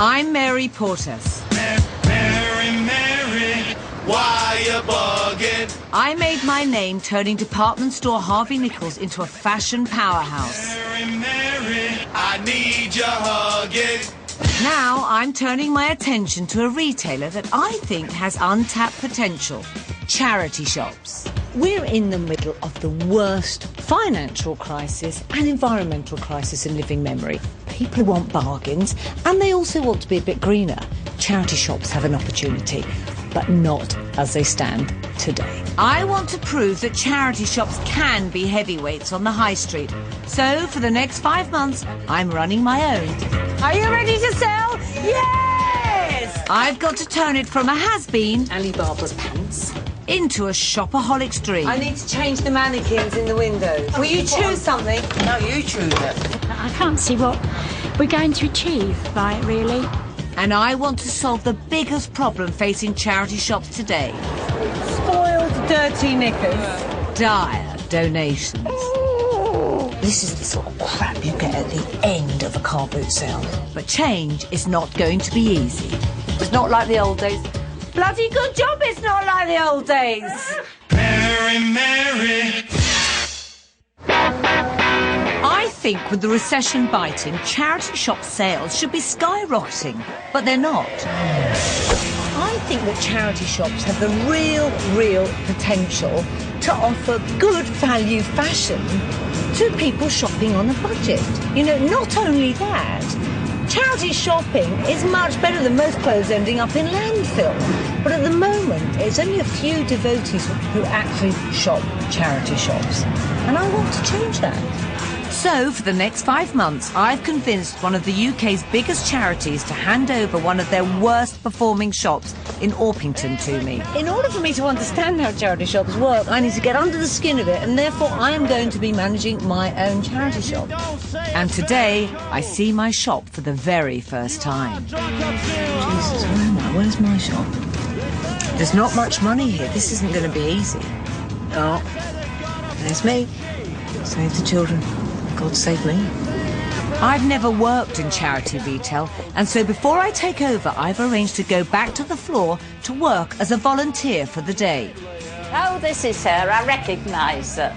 I'm Mary Portas. Mary, why you bugging? I made my name turning department store Harvey Nichols into a fashion powerhouse. Mary, I need your hugging. Now I'm turning my attention to a retailer that I think has untapped potential. Charity shops. We're in the middle of the worst financial crisis and environmental crisis in living memory. People want bargains and they also want to be a bit greener. Charity shops have an opportunity, but not as they stand today. I want to prove that charity shops can be heavyweights on the high street. So for the next 5 months, I'm running my own. Are you ready to sell? Yes! I've got to turn it from a has-been, Alibaba's pants, into a shopaholic dream. I need to change the mannequins in the windows. Will you choose something? No, you choose it. I can't see what we're going to achieve by it, really. And I want to solve the biggest problem facing charity shops today. Spoiled, dirty knickers. Dire donations. This is the sort of crap you get at the end of a car boot sale. But change is not going to be easy. It's not like the old days. Bloody good job it's not like the old days. Mary. I think with the recession biting, charity shop sales should be skyrocketing, but they're not. I think that charity shops have the real potential to offer good value fashion to people shopping on a budget. You know, not only that, charity shopping is much better than most clothes ending up in landfill. But at the moment, it's only a few devotees who actually shop charity shops. And I want to change that. So, for the next 5 months, I've convinced one of the UK's biggest charities to hand over one of their worst performing shops in Orpington to me. In order for me to understand how charity shops work, I need to get under the skin of it, and therefore I am going to be managing my own charity shop. And today, I see my shop for the very first time. Jesus, where am I? Where's my shop? There's not much money here. This isn't going to be easy. Oh, there's me. Save the children. God save me. I've never worked in charity retail, and so before I take over, I've arranged to go back to the floor to work as a volunteer for the day. Oh, this is her. I recognise her.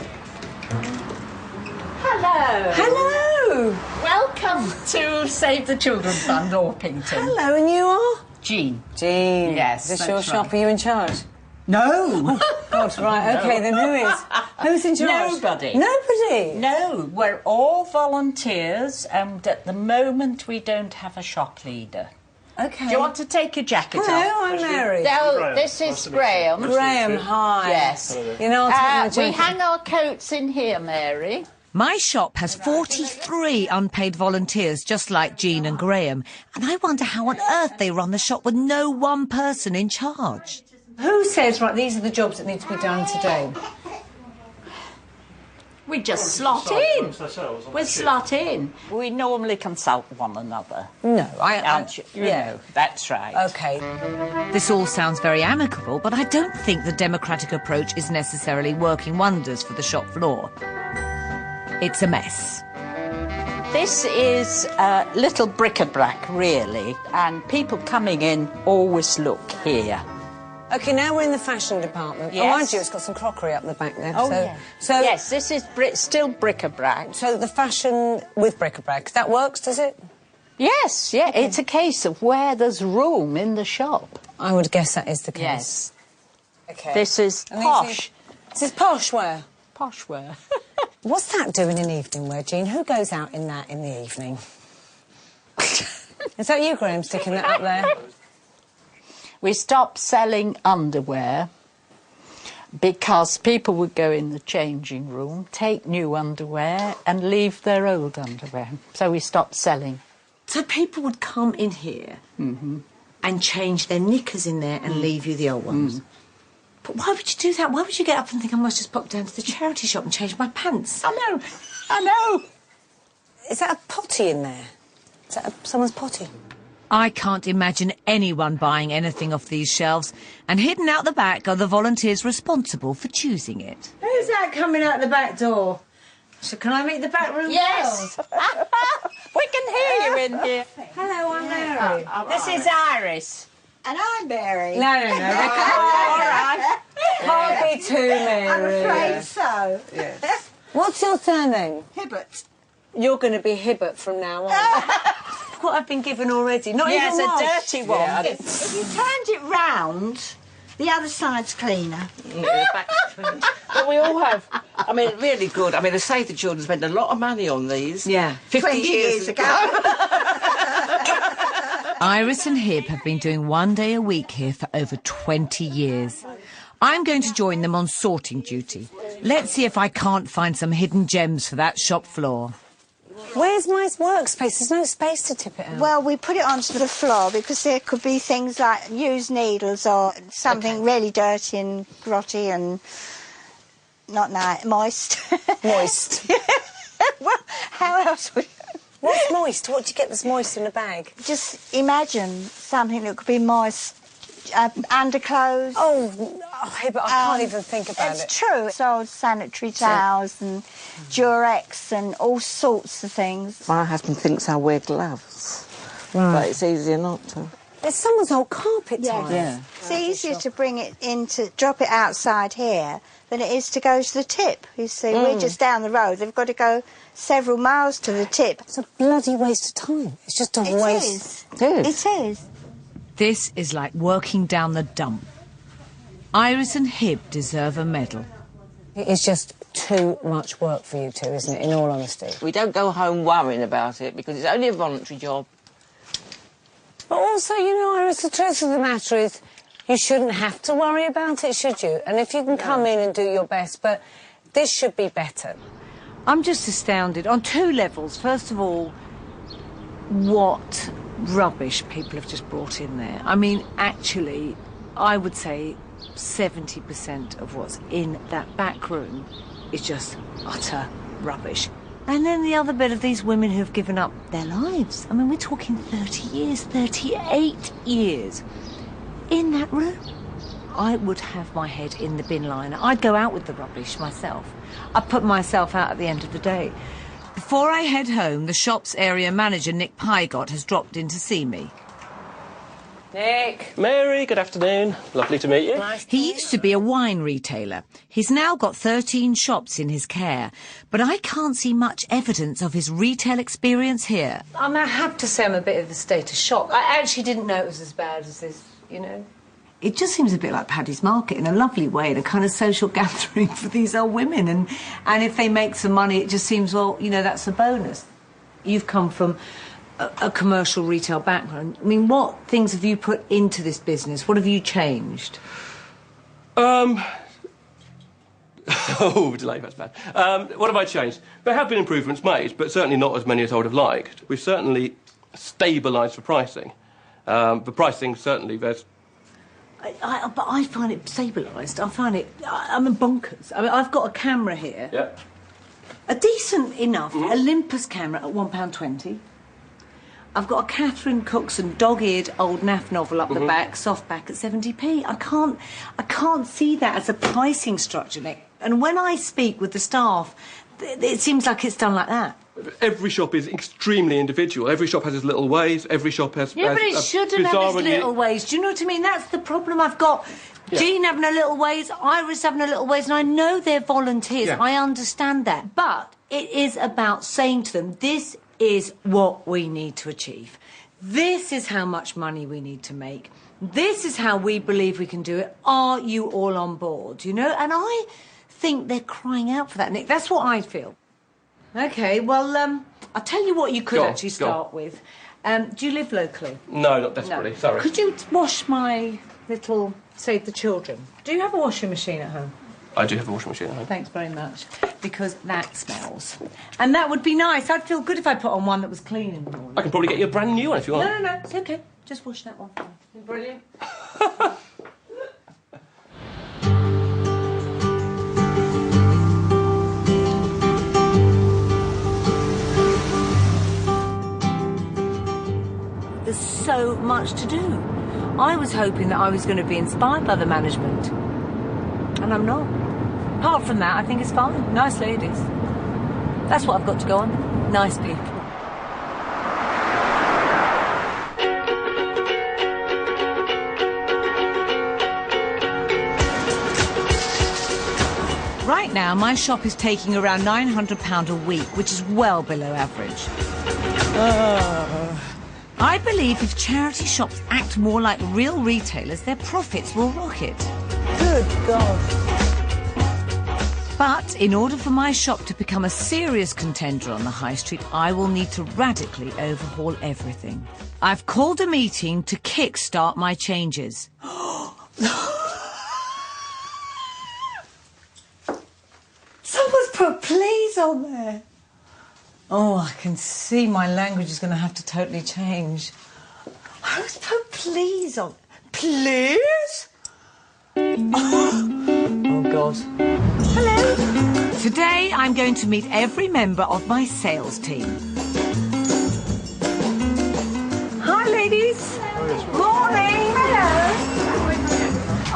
Hello. Hello. Welcome to Save the Children Fund, Orpington. Hello, and you are? Jean. Jean. Yes, Is this your that's shop? right. Are you in charge? No. God, right, OK, then who is? Who's in charge? Nobody. Nobody? No, we're all volunteers, and at the moment we don't have a shop leader. OK. Do you want to take your jacket off? Hello, I'm Mary. No, this is Graham. Graham, hi. Yes. You know, I'll take my We jacket. hang our coats in here, Mary. My shop has 43 unpaid volunteers, just like Jean and Graham, and I wonder how on earth they run the shop with no one person in charge. Who says, right, these are the jobs that need to be done today? We just slot in. We slot in. We normally consult one another. No, Aren't you? You know, that's right. OK. This all sounds very amicable, but I don't think the democratic approach is necessarily working wonders for the shop floor. It's a mess. This is little bric-a-brac, really, and people coming in always look here. OK, now we're in the fashion department. Yes. Oh, mind you, it's got some crockery up the back there. Oh, so, yeah. So, yes, this is still bric-a-brac. So the fashion with bric-a-brac, that works, does it? Yes, yeah, Okay. It's a case of where there's room in the shop. I would guess that is the case. Yes. OK. This is And posh. This is posh wear. Posh wear. What's that doing in evening wear, Jean? Who goes out in that in the evening? Is that you, Graham, sticking that up there? We stopped selling underwear because people would go in the changing room, take new underwear and leave their old underwear. So we stopped selling. So people would come in here and change their knickers in there and leave you the old ones. But why would you do that? Why would you get up and think I must just pop down to the charity shop and change my pants? I know. Is that a potty in there? Is that someone's potty? I can't imagine anyone buying anything off these shelves, and hidden out the back are the volunteers responsible for choosing it. Who's that coming out the back door? So can I meet the back room Yes. girls? We can hear you in here. Hello, I'm Mary. Mary. This is Iris. And I'm Mary. No, they can't. Can't be two Mary. I'm afraid so. Yes. What's your surname? Hibbert. You're going to be Hibbert from now on. What I've been given already. Not Yes, even a once. dirty one. Yeah, If you turned it round, the other side's cleaner. But we all have. I mean, really good. I mean, the Save the Children spent a lot of money on these. Yeah. 50 years ago. Iris and Hib have been doing 1 day a week here for over 20 years. I'm going to join them on sorting duty. Let's see if I can't find some hidden gems for that shop floor. Where's my workspace? There's no space to tip it out. Well, we put it onto the floor because there could be things like used needles or something really dirty and grotty and not nice, moist. Moist. Well, how else would What's moist? What do you get that's moist in a bag? just imagine something that could be moist, underclothes. Oh, Hibbert, I can't even think about It's it. true. It's old sanitary towels and Durex and all sorts of things. My husband thinks I wear gloves. But it's easier not to. It's someone's old carpet tile. Yeah. It's easier to bring it in to drop it outside here than it is to go to the tip. You see, we're just down the road. They've got to go several miles to the tip. It's a bloody waste of time. It's just a It waste. is. It is. It is. This is like working down the dump. Iris and Hib deserve a medal. It is just too much work for you two, isn't it, in all honesty? We don't go home worrying about it because it's only a voluntary job. But also, you know, Iris, the truth of the matter is you shouldn't have to worry about it, should you? And if you can come in and do your best, but this should be better. I'm just astounded on two levels. First of all, what rubbish people have just brought in there. I mean, actually, I would say 70% of what's in that back room is just utter rubbish. And then the other bit of these women who've given up their lives. I mean, we're talking 30 years, 38 years in that room. I would have my head in the bin liner. I'd go out with the rubbish myself. I'd put myself out at the end of the day. Before I head home, the shop's area manager, Nick Pygott, has dropped in to see me. Nick. Mary, good afternoon. Lovely to meet you. He used to be a wine retailer. He's now got 13 shops in his care, but I can't see much evidence of his retail experience here. I have to say I'm a bit of a state of shock. I actually didn't know it was as bad as this, you know. It just seems a bit like Paddy's Market in a lovely way, in a kind of social gathering for these old women. And if they make some money, it just seems, well, you know, that's a bonus. You've come from a commercial retail background. I mean, what things have you put into this business? What have you changed? Oh, delay, that's bad. What have I changed? There have been improvements made, but certainly not as many as I would have liked. We've certainly stabilised the pricing. The pricing, certainly, there's... But I find it stabilised. I find it... I'm bonkers. I mean, I've got a camera here. Yeah. A decent enough Olympus camera at £1.20. I've got a Catherine Cookson dog-eared old naff novel up the back, softback at 70p. I can't see that as a pricing structure, Nick. And when I speak with the staff, it seems like it's done like that. Every shop is extremely individual. Every shop has its little ways. Every shop has... Yeah, but it shouldn't have its little ways. Do you know what I mean? That's the problem I've got. Yeah. Jean having a little ways, Iris having a little ways, and I know they're volunteers. Yeah. I understand that. But it is about saying to them, this is what we need to achieve. This is how much money we need to make. This is how we believe we can do it. Are you all on board, you know? And I think they're crying out for that, Nick. That's what I feel. OK, well, I'll tell you what you could actually start with. Do you live locally? No, not desperately, No. sorry. Could you wash my little Save the Children? Do you have a washing machine at home? I do have a washing machine at home. Thanks very much. Because that smells. And that would be nice. I'd feel good if I put on one that was clean in the morning. I can probably get you a brand new one if you want. No, it's OK. Just wash that one. Brilliant. There's so much to do. I was hoping that I was going to be inspired by the management. And I'm not. Apart from that, I think it's fine. Nice ladies. That's what I've got to go on. Nice people. now, my shop is taking around £900 a week, which is well below average. I believe if charity shops act more like real retailers, their profits will rocket. Good God. But in order for my shop to become a serious contender on the high street, I will need to radically overhaul everything. I've called a meeting to kick-start my changes. Someone's put please on there. Oh, I can see my language is going to have to totally change. Who's put please on? Please? Oh, God. Hello. Today, I'm going to meet every member of my sales team. Hi, ladies. Morning. Hello.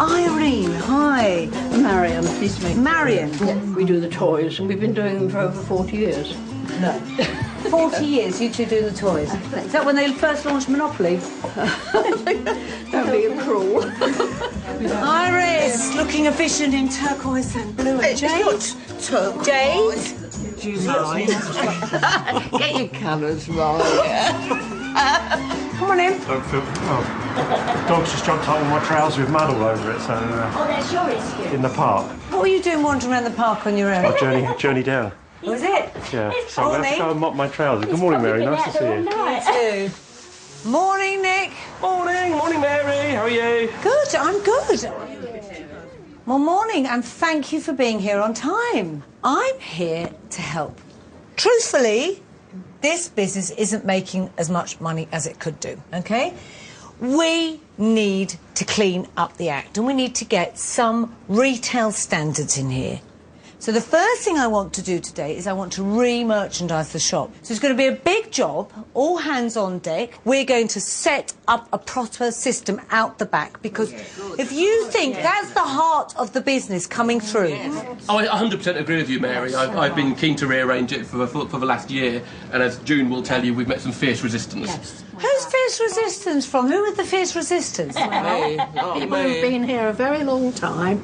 Irene, hi. Marion, pleased to meet you. Marion. Yeah, we do the toys, and we've been doing them for over 40 years. No. 40 years you two do the toys. Is that when they first launched Monopoly? Don't be cruel. Iris, looking efficient in turquoise and blue and jade. Jade? Get your colours right. Come on in. Don't feel. Oh, the dog's just jumped up on my trousers with mud all over it. So. That's your excuse. In the park. What were you doing wandering around the park on your own? I journey down. Was it? Yeah. So I'm going to go and mop my trousers. Good morning, Mary. Nice to see you. You too. Morning, Nick. Morning, Mary. How are you? Good, I'm good. Well, morning, and thank you for being here on time. I'm here to help. Truthfully, this business isn't making as much money as it could do, OK? We need to clean up the act, and we need to get some retail standards in here. So the first thing I want to do today is I want to re-merchandise the shop. So it's going to be a big job, all hands on deck. We're going to set up a proper system out the back, because if you think that's the heart of the business coming through... Oh, I 100% agree with you, Mary. I've been keen to rearrange it for the last year, and as June will tell you, we've met some fierce resistance. Yes. Who's fierce resistance from? Who are the fierce resistance? People who've been here a very long time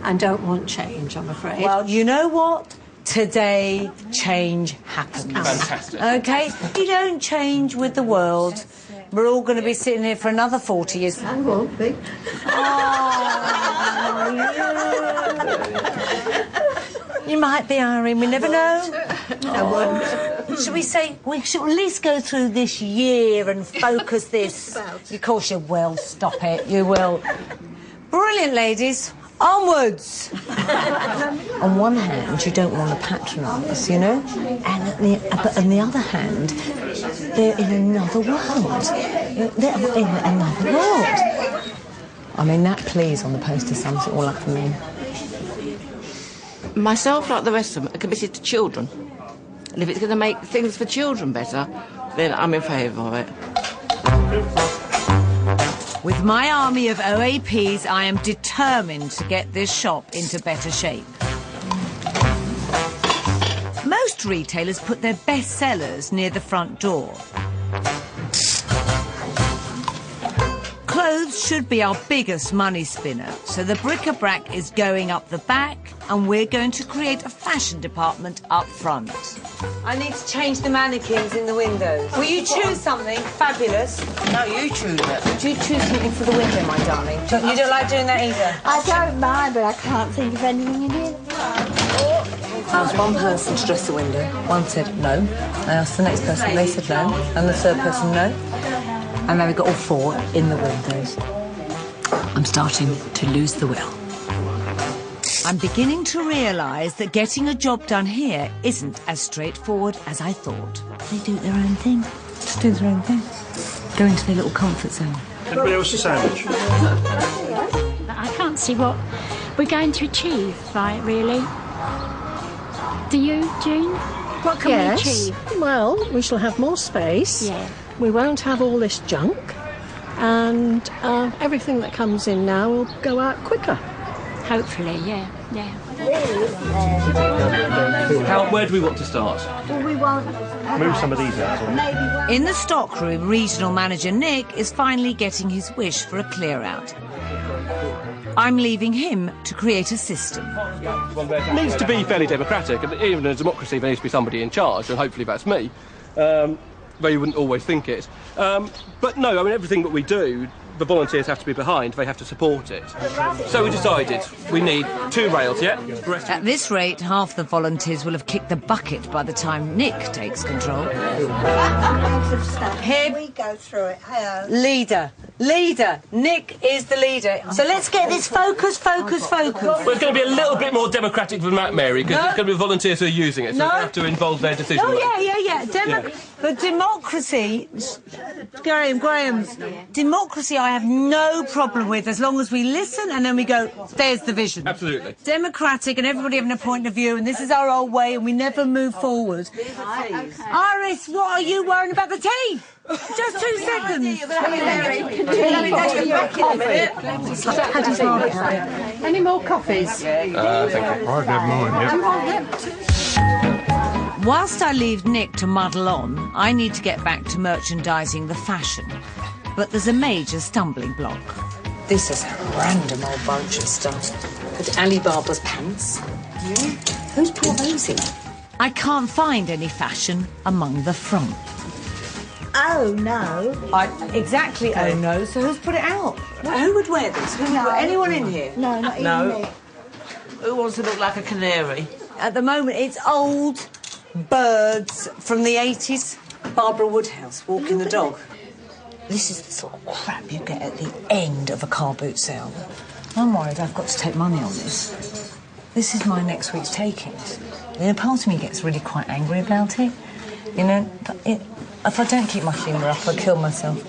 and don't want change, I'm afraid. Well, you know what? Today, change happens. Fantastic. OK? You don't change with the world. We're all going to be sitting here for another 40 years. I won't be. You might be, Irene. We never know. I won't. Should we say we should at least go through this year and focus this? Of course you will. Stop it. You will. Brilliant, ladies. Onwards! On one hand, you don't want to patronise, you know, but on the other hand, they're in another world. They're in another world. I mean, that please on the poster sums it all up for me. Myself, like the rest of them, are committed to children. And if it's going to make things for children better, then I'm in favour of it. With my army of OAPs, I am determined to get this shop into better shape. Most retailers put their best sellers near the front door. Clothes should be our biggest money spinner, so the bric-a-brac is going up the back, and we're going to create a fashion department up front. I need to change the mannequins in the windows. Will you choose something fabulous? No, you choose it. Would you choose something for the window, my darling? You don't like doing that either? I don't mind, but I can't think of anything in here. I asked one person to dress the window. One said no. I asked the next person, they said no. And the third person, no. And then we got all four in the windows. I'm starting to lose the will. I'm beginning to realise that getting a job done here isn't as straightforward as I thought. They do their own thing. Just do their own thing. Go into their little comfort zone. Anybody else a sandwich? I can't see what we're going to achieve by it, really. Do you, June? What can we achieve? Well, we shall have more space. Yeah. We won't have all this junk. And everything that comes in now will go out quicker. Hopefully, yeah. Where do we want to start? Well, we won't. Move some of these out. In the stockroom, regional manager Nick is finally getting his wish for a clear-out. I'm leaving him to create a system. It needs to be fairly democratic, and even in a democracy there needs to be somebody in charge, and hopefully that's me. Though you wouldn't always think it. But no, I mean, everything that we do, the volunteers have to be behind, they have to support it. So we decided we need 2 rails, yeah? At this rate, half the volunteers will have kicked the bucket by the time Nick takes control. Here We go through it. Hello. Leader. Nick is the leader. So let's get this focus. Well, it's going to be a little bit more democratic than that, Mary, because it's going to be volunteers who are using it, so we have to involve their decision. Oh, yeah. But democracy, Graham, democracy I have no problem with as long as we listen and then we go, there's the vision. Absolutely. Democratic and everybody having a point of view and this is our old way and we never move forward. Iris, what are you worrying about the tea? Just 2 seconds. Any more coffees? Thank you. I'd have mine, yeah. Whilst I leave Nick to muddle on, I need to get back to merchandising the fashion. But there's a major stumbling block. This is a random old bunch of stuff. With Alibaba's pants. Who's brought those in? I can't find any fashion among the front. Oh, no. Exactly, oh no. So who's put it out? Who would wear this? Anyone in here? No, not even me. Who wants to look like a canary? At the moment, it's old birds from the 80s. Barbara Woodhouse walking the dog. This is the sort of crap you get at the end of a car boot sale. I'm worried I've got to take money on this. This is my next week's takings. You know, part of me gets really quite angry about it. You know, but if I don't keep my humour up, I'll kill myself.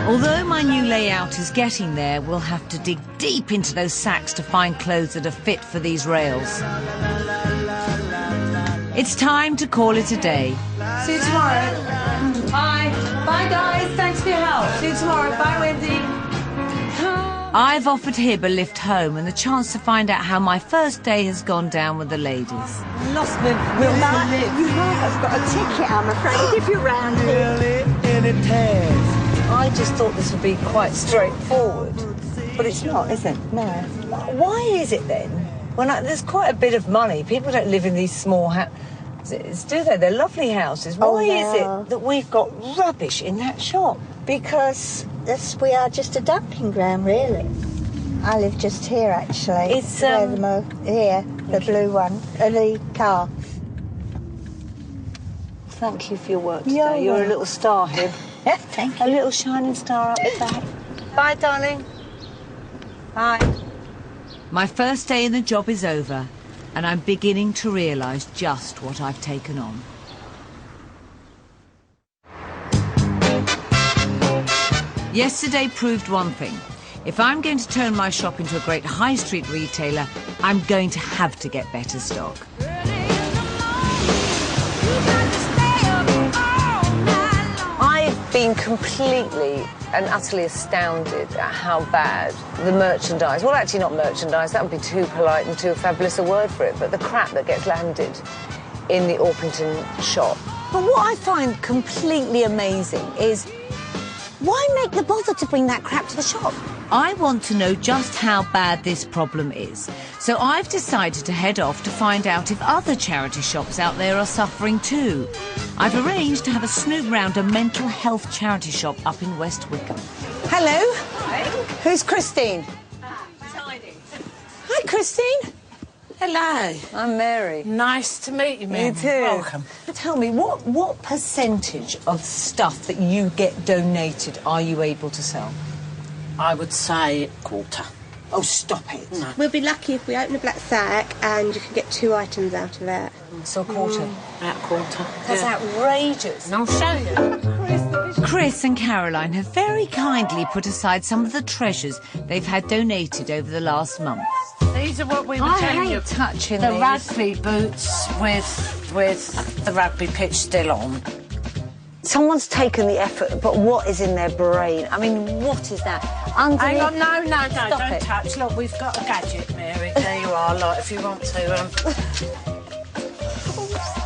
Although my new layout is getting there, we'll have to dig deep into those sacks to find clothes that are fit for these rails. It's time to call it a day. See you tomorrow. Bye. Bye, guys. Thanks for your help. See you tomorrow. Bye, Wendy. I've offered Hib a lift home and the chance to find out how my first day has gone down with the ladies. Lost the will to live. You have got a ticket, I'm afraid, if you're round here. I just thought this would be quite straightforward, but it's not, is it? No. Why is it then? When there's quite a bit of money, people don't live in these small houses, do they? They're lovely houses. Why is it that we've got rubbish in that shop? Because we are just a dumping ground, really. I live just here, actually. It's, where the blue one, the car. Thank you for your work today. You're a little star, Hib. Thank you. A little shining star up the back. Bye, darling. Bye. My first day in the job is over, and I'm beginning to realise just what I've taken on. Yesterday proved one thing. If I'm going to turn my shop into a great high street retailer, I'm going to have to get better stock. I've been completely and utterly astounded at how bad the merchandise, well, actually not merchandise, that would be too polite and too fabulous a word for it, but the crap that gets landed in the Orpington shop. But what I find completely amazing is, why make the bother to bring that crap to the shop? I want to know just how bad this problem is. So I've decided to head off to find out if other charity shops out there are suffering too. I've arranged to have a snoop round a mental health charity shop up in West Wickham. Hello? Hey. Who's Christine? Hi, Christine. Hello. I'm Mary. Nice to meet you, Mary. You too. Welcome. Tell me, what percentage of stuff that you get donated are you able to sell? I would say quarter. Oh, stop it. No. We'll be lucky if we open a black sack and you can get 2 items out of it. So a quarter? About a quarter. That's outrageous. And I'll show you. Chris and Caroline have very kindly put aside some of the treasures they've had donated over the last month. These are what we were telling you. Touching the these. rugby boots with the rugby pitch still on. Someone's taken the effort, but what is in their brain? I mean, what is that? Underneath... Hang on, no, Stop don't it. touch. Look, we've got a gadget, Mary. There you are, like, if you want to.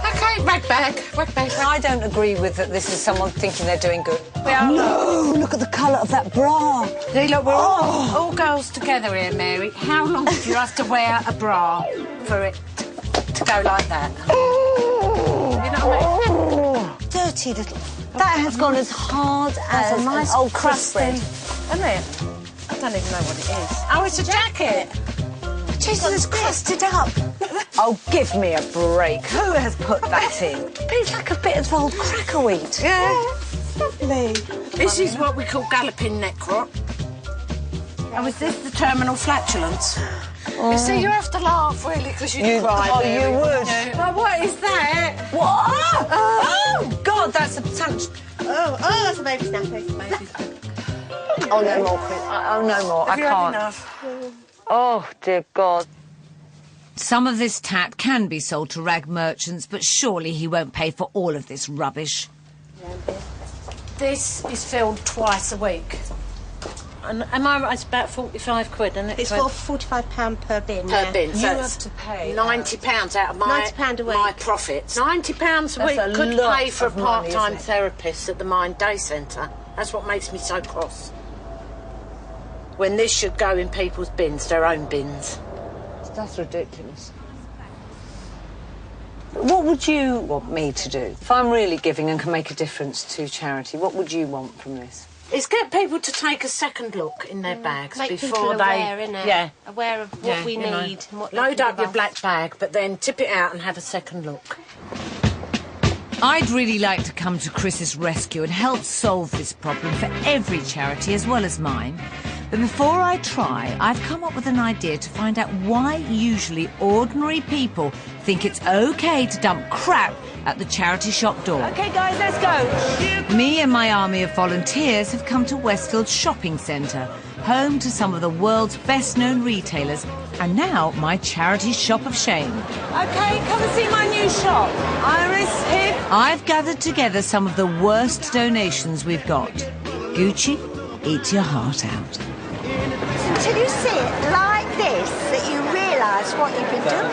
Okay, rugby bag. I don't agree with that this is someone thinking they're doing good. No, look at the colour of that bra. See, look, we're all girls together here, Mary. How long do you have to wear a bra for it to go like that? You know what I mean? Dirty little... That has gone as hard as a nice an old crusty, crust bread. isn't it? I don't even know what it is. Oh, it's a jacket. Jesus, it's crusted up. Oh, give me a break. Who has put that in? It's like a bit of old cracker wheat. Yeah. Lovely. This is what we call galloping neck rot. Oh, is this the terminal flatulence? You see, you have to laugh, really, because you'd cry. Oh, Mary, you would. wouldn't you? Oh, what is that? What? Oh, God, that's a touch. Oh, that's a baby snappy. Oh, no more, Chris. Oh, no more. Have I you had can't. enough? Oh, dear God. Some of this tat can be sold to rag merchants, but surely he won't pay for all of this rubbish. This is filled twice a week. And am I right? It's about 45 quid, isn't it? It's for £45 per bin. Per bin. You So have it's to pay £90 out of my £90 a week. my profits. £90 a That's week a could lot pay for a of money, part-time isn't it? therapist at the Mind Day Centre. That's what makes me so cross. When this should go in people's bins, their own bins. That's ridiculous. What would you want me to do? If I'm really giving and can make a difference to charity, what would you want from this? It's get people to take a second look in their bags Make before people they... aware, innit? Yeah. Aware of what we you know. need and what they Load can up give your us. black bag, but then tip it out and have a second look. I'd really like to come to Chris's rescue and help solve this problem for every charity as well as mine. But before I try, I've come up with an idea to find out why usually ordinary people think it's okay to dump crap at the charity shop door. OK, guys, let's go. Me and my army of volunteers have come to Westfield Shopping Centre, home to some of the world's best-known retailers, and now my charity shop of shame. OK, come and see my new shop. Iris, here. I've gathered together some of the worst donations we've got. Gucci, eat your heart out. Until you see it like this, that you realise what you've been doing.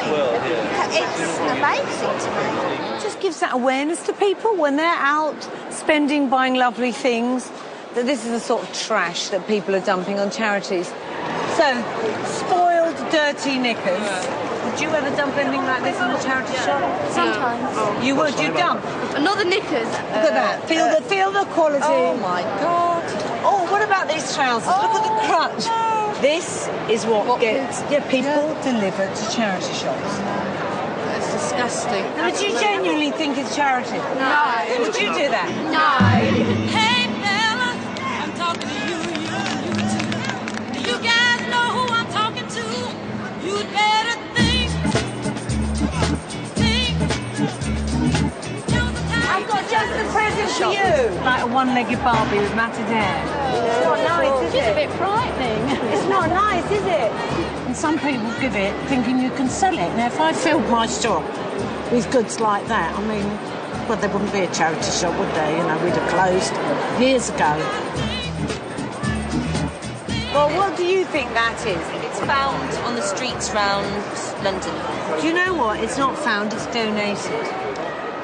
It's amazing to me. It just gives that awareness to people when they're out spending, buying lovely things, that this is the sort of trash that people are dumping on charities. So, spoiled, dirty knickers. Would you ever dump anything like this in a charity shop? Sometimes. You would? You'd dump? Another knickers. Look at that. Feel the quality. Oh, my God. Oh, what about these trousers? Look at the crutch. This is what gets people delivered to charity shops. That's disgusting. Now, would you genuinely think it's charity? No. Would you do that? No. Hey, fella, I'm talking to you. You guys know who I'm talking to. You'd better think. I've got just the present for you. Like a one-legged Barbie with matted hair. It's not nice, is It's a it? bit frightening. It's not nice, is it? And some people give it thinking you can sell it. Now, if I filled my shop with goods like that, I mean, well, there wouldn't be a charity shop, would there? You know, we'd have closed years ago. Well, what do you think that is? It's found on the streets round London. Do you know what? It's not found, it's donated.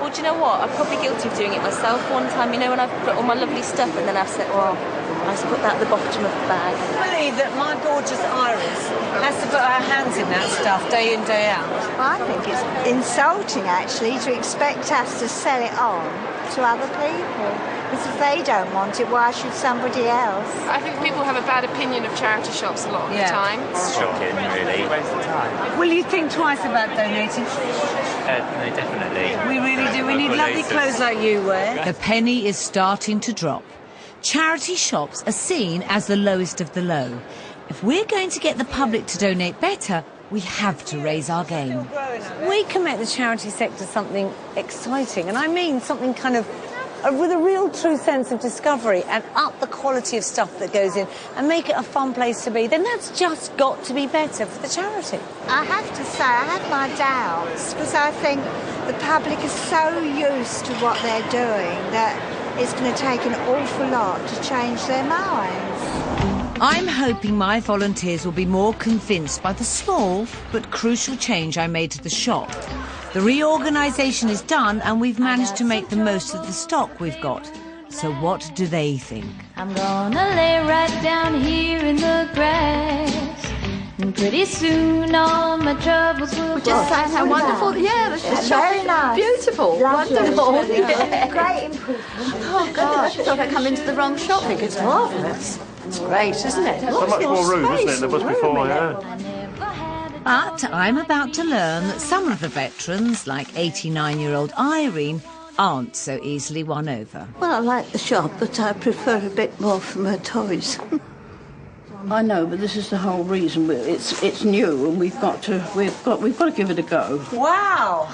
Well, do you know what? I'm probably guilty of doing it myself one time. You know, when I've put all my lovely stuff and then I've said, well, I just put that at the bottom of the bag. I believe that my gorgeous Iris has to put her hands in that stuff day in, day out. I think it's insulting, actually, to expect us to sell it on to other people. Because if they don't want it, why should somebody else? I think people have a bad opinion of charity shops a lot of the time. It's shocking, really. Waste of time. Will you think twice about donating? No, definitely. We really do. We need lovely clothes like you wear. The penny is starting to drop. Charity shops are seen as the lowest of the low. If we're going to get the public to donate better, we have to raise our game. We can make the charity sector something exciting, and I mean something kind of with a real true sense of discovery, and up the quality of stuff that goes in and make it a fun place to be. Then that's just got to be better for the charity. I have to say, I have my doubts, because I think the public is so used to what they're doing that it's going to take an awful lot to change their minds. I'm hoping my volunteers will be more convinced by the small but crucial change I made to the shop. The reorganisation is done and we've managed to make the most of the stock we've got. So what do they think? I'm gonna lay right down here in the grass, and pretty soon all my troubles will Just saying how wonderful. Yeah, that's just Very nice. beautiful. Wonderful. Yeah. Great improvement. Oh, gosh. I thought I'd come into the wrong shop. I think it's marvellous. It's great, isn't it? So much more room, isn't it, than there was before, yeah. But I'm about to learn that some of the veterans, like 89-year-old Irene, aren't so easily won over. Well, I like the shop, but I prefer a bit more from her toys. I know, but this is the whole reason. It's new, and we've got to give it a go. Wow!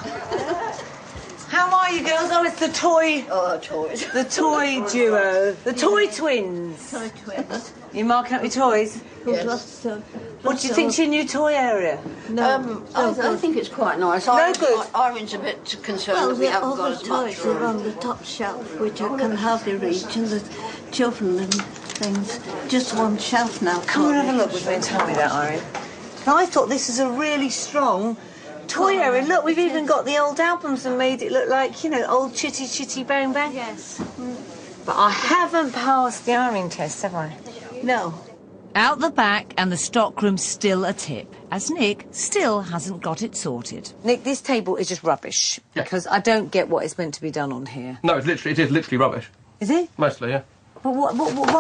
How are you girls? Oh, it's the toy. Oh, toys. The toy duo, the toy twins. Toy twins. You marking up your toys? Yes. What do you think to your new toy area? No, I think it's quite nice. No good. Irene's a bit concerned Well, that we haven't all got the as much toys are room. on the top shelf, which I can hardly reach, and the children and things. Just one shelf now. Come on, have a look with me and tell me that, Irene. I thought this is a really strong toy area. Look, we've even got the old albums and made it look like, you know, old Chitty Chitty Bang Bang. Yes. But I haven't passed the ironing test, have I? No. Out the back and the stockroom's still a tip, as Nick still hasn't got it sorted. Nick, this table is just rubbish, because I don't get what is meant to be done on here. No, it is literally rubbish. Is it? Mostly, yeah. But why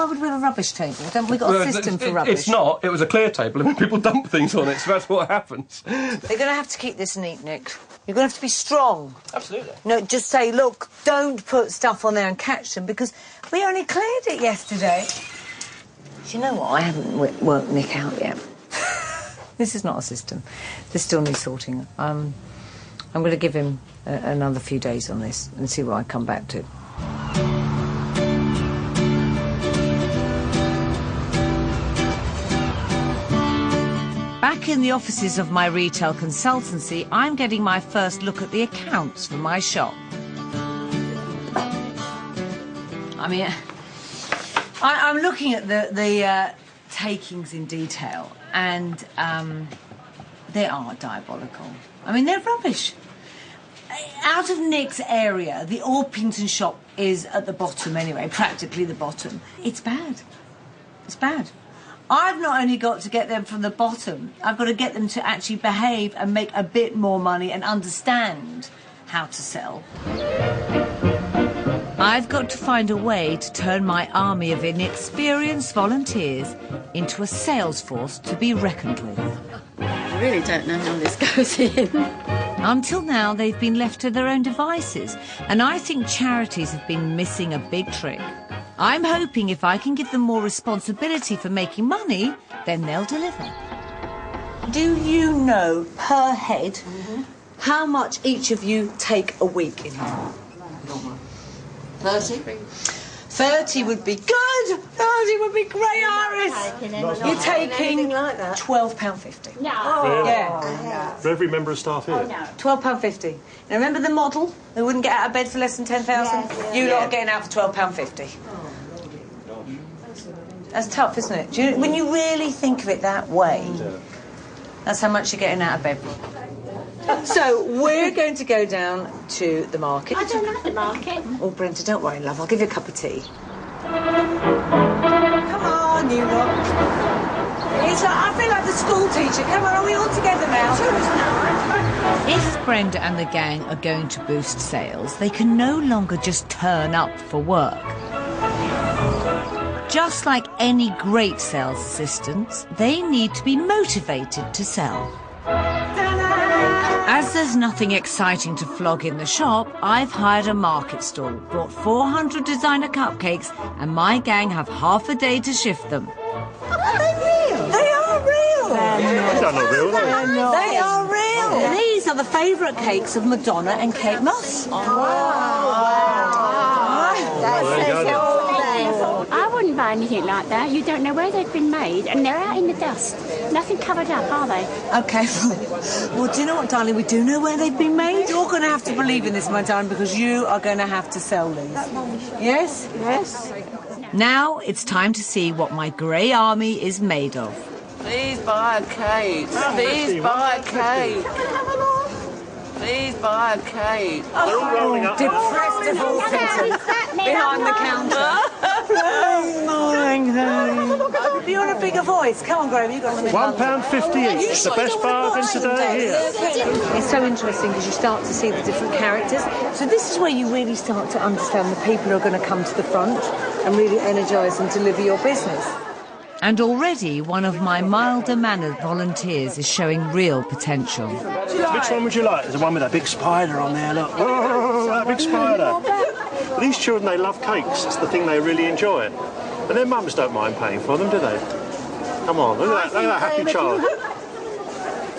would we have a rubbish table? Haven't we got a system for rubbish? It's not. It was a clear table and people dump things on it, so that's what happens. They're going to have to keep this neat, Nick. You're going to have to be strong. Absolutely. No, just say, look, don't put stuff on there and catch them, because we only cleared it yesterday. Do you know what? I haven't worked Nick out yet. This is not a system. This still needs sorting. I'm going to give him another few days on this and see what I come back to. Back in the offices of my retail consultancy, I'm getting my first look at the accounts for my shop. I mean, I'm looking at the takings in detail, and they are diabolical. I mean, they're rubbish. Out of Nick's area, the Orpington shop is at the bottom anyway, practically the bottom. It's bad. It's bad. I've not only got to get them from the bottom, I've got to get them to actually behave and make a bit more money and understand how to sell. I've got to find a way to turn my army of inexperienced volunteers into a sales force to be reckoned with. I really don't know how this goes in. Until now, they've been left to their own devices, and I think charities have been missing a big trick. I'm hoping if I can give them more responsibility for making money, then they'll deliver. Do you know, per head, how much each of you take a week in here? 30? 30 would be good. 30 would be great, Iris. You're taking £12.50. No. Really? Yeah. For every member of staff here? £12.50. Now remember the model? They wouldn't get out of bed for less than 10,000. Yes. You lot are getting out for £12.50. That's tough, isn't it? Do you, when you really think of it that way, that's how much you're getting out of bed. So we're going to go down to the market. I don't like the market. Oh, Brenda, don't worry, love. I'll give you a cup of tea. Come on, you lot. It's like, I feel like the school teacher. Come on, are we all together now? If Brenda and the gang are going to boost sales, they can no longer just turn up for work. Just like any great sales assistants, they need to be motivated to sell. As there's nothing exciting to flog in the shop, I've hired a market stall, brought 400 designer cupcakes, and my gang have half a day to shift them. Are they real? They are real. They're not real, are they? They are real. These are the favourite cakes of Madonna and Kate Moss. I wouldn't buy anything like that. You don't know where they've been made, and they're out in the dust. Nothing covered up, are they? OK. Well, do you know what, darling? We do know where they've been made. You're going to have to believe in this, my darling, because you are going to have to sell these. Yes? Yes. Now it's time to see what my grey army is made of. Please buy a cake. Please buy a cake. Please buy a cake. They're all rolling up. Depressed of all symptoms. Behind the counter. You want a bigger voice? Come on, Graham, you've got something. £1.50 each. The best bargain today here. It's so interesting because you start to see the different characters. So this is where you really start to understand the people who are going to come to the front and really energise and deliver your business. And already one of my milder-mannered volunteers is showing real potential. Which one would you like? There's the one with that big spider on there, look. Oh, that big spider. Well, these children, they love cakes. It's the thing they really enjoy. And their mums don't mind paying for them, do they? Come on, look at that happy child.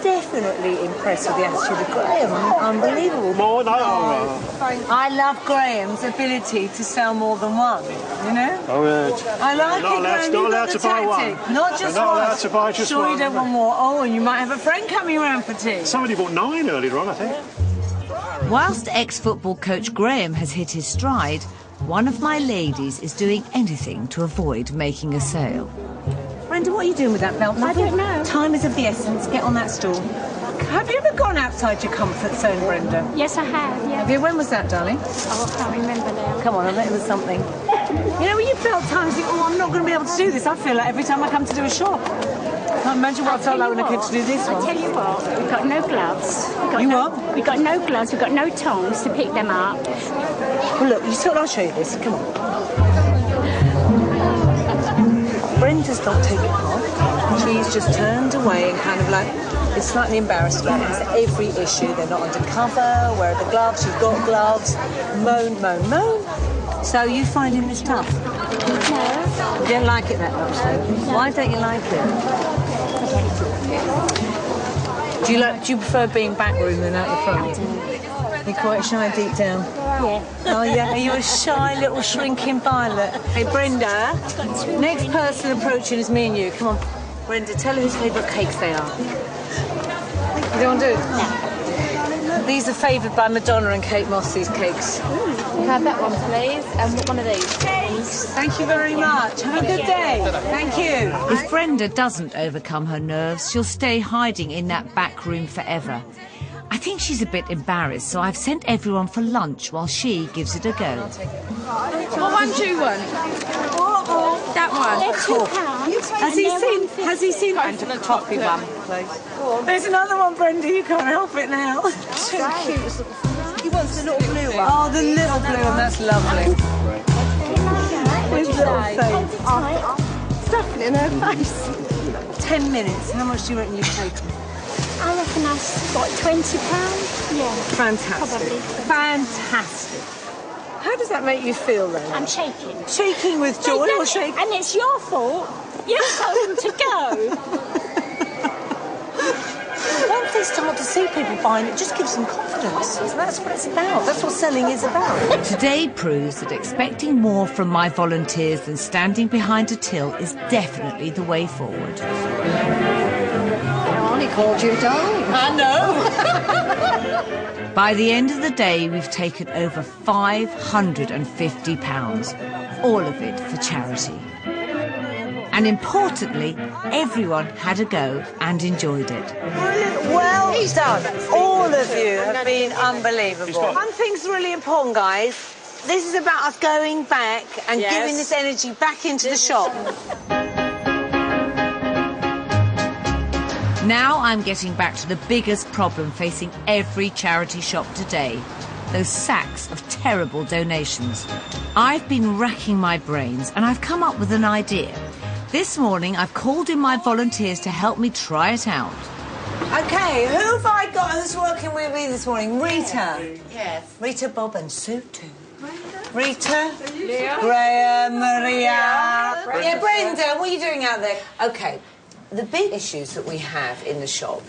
Definitely impressed with the attitude of Graham. Unbelievable. More? No. I love Graham's ability to sell more than one, you know? Oh, yeah. I like Not it, allowed, Graham. not You've allowed got to the buy tactic. one. Not just Not one. allowed to buy just sure one. You don't want more. Oh, and you might have a friend coming around for tea. Somebody bought 9 earlier on, I think. Whilst ex-football coach Graham has hit his stride, one of my ladies is doing anything to avoid making a sale. Brenda, what are you doing with that belt? I don't know. Time is of the essence. Get on that stool. Have you ever gone outside your comfort zone, Brenda? Yes, I have, yeah. Have you? When was that, darling? Oh, I can't remember now. Come on, I bet it was something. You know, when you felt times think, oh, I'm not going to be able to do this. I feel like every time I come to do a shop. I can't imagine what I felt like when I came to do this one. I tell you what, we've got no gloves. We've got no gloves, we've got no tongs to pick them up. Well, look, I'll show you this. Come on. Brenda's not taken off. She's just turned away and kind of like, it's slightly embarrassed about it. It's every issue. They're not undercover. Where are the gloves? You've got gloves. Moan, moan, moan. So you finding this tough? No. You don't like it that much, though. Why don't you like it? Do you prefer being backroom than out the front? You're quite shy deep down. Yeah. Oh, yeah. Are you a shy little shrinking violet? Hey, Brenda, next person approaching is me and you. Come on. Brenda, tell her whose favourite cakes they are. You don't want to do it? No. These are favoured by Madonna and Kate Moss, these cakes. Can I have that one, please? And one of these, please. Thank you very much. Have a good day. Thank you. If Brenda doesn't overcome her nerves, she'll stay hiding in that back room forever. I think she's a bit embarrassed, so I've sent everyone for lunch while she gives it a go. What one do you want? That one. Cool. Has he seen the coffee one, please? There's another one, Brenda. You can't help it now. Too cute. He wants the little blue one. Oh, the little blue one. That's lovely. His little face. Stuffing in her face. 10 minutes. How much do you reckon you've taken? I reckon that's, what, £20? Yeah. Fantastic. Probably. Fantastic. How does that make you feel, then? I'm shaking. Shaking with joy or shaking? And it's your fault. You told them to go. Once they start to see people buying it, just gives them confidence. That's what it's about. That's what selling is about. Today proves that expecting more from my volunteers than standing behind a till is definitely the way forward. He called you darling. I know. By the end of the day, we've taken over £550, all of it for charity. And importantly, everyone had a go and enjoyed it. Brilliant. Well done. All of you have been unbelievable. One thing's really important, guys. This is about us going back and giving this energy back into the shop. Now I'm getting back to the biggest problem facing every charity shop today, those sacks of terrible donations. I've been racking my brains and I've come up with an idea. This morning I've called in my volunteers to help me try it out. OK, who have I got who's working with me this morning? Rita. Yes. Rita, Bob and Sue too. Rita, Graham, Maria. Yeah, Brenda, what are you doing out there? OK. The big issues that we have in the shop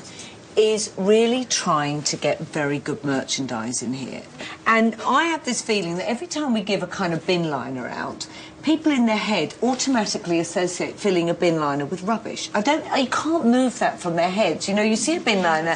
is really trying to get very good merchandise in here. And I have this feeling that every time we give a kind of bin liner out, people in their head automatically associate filling a bin liner with rubbish. You can't move that from their heads. You know, you see a bin liner,